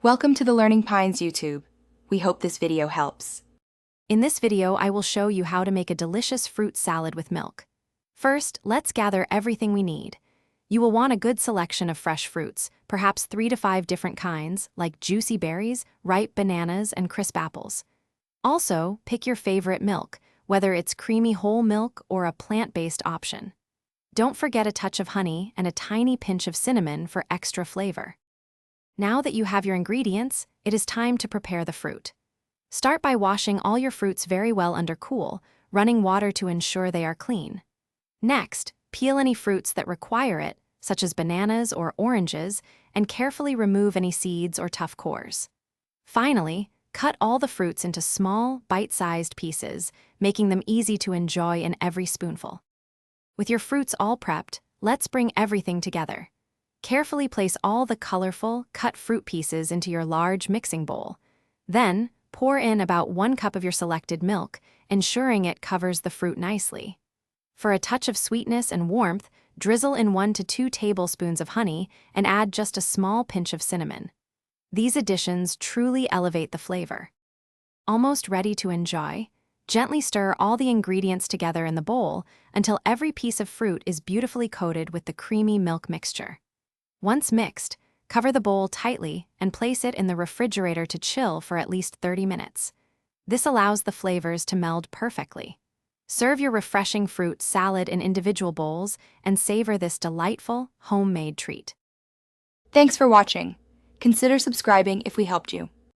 Welcome to the Learning Pines YouTube. We hope this video helps. In this video, I will show you how to make a delicious fruit salad with milk. First, let's gather everything we need. You will want a good selection of fresh fruits, perhaps 3 to 5 different kinds, like juicy berries, ripe bananas, and crisp apples. Also, pick your favorite milk, whether it's creamy whole milk or a plant-based option. Don't forget a touch of honey and a tiny pinch of cinnamon for extra flavor. Now that you have your ingredients, it is time to prepare the fruit. Start by washing all your fruits very well under cool, running water to ensure they are clean. Next, peel any fruits that require it, such as bananas or oranges, and carefully remove any seeds or tough cores. Finally, cut all the fruits into small, bite-sized pieces, making them easy to enjoy in every spoonful. With your fruits all prepped, let's bring everything together. Carefully place all the colorful, cut fruit pieces into your large mixing bowl. Then, pour in about 1 cup of your selected milk, ensuring it covers the fruit nicely. For a touch of sweetness and warmth, drizzle in 1 to 2 tablespoons of honey and add just a small pinch of cinnamon. These additions truly elevate the flavor. Almost ready to enjoy? Gently stir all the ingredients together in the bowl until every piece of fruit is beautifully coated with the creamy milk mixture. Once mixed, cover the bowl tightly and place it in the refrigerator to chill for at least 30 minutes. This allows the flavors to meld perfectly. Serve your refreshing fruit salad in individual bowls and savor this delightful, homemade treat. Thanks for watching. Consider subscribing if we helped you.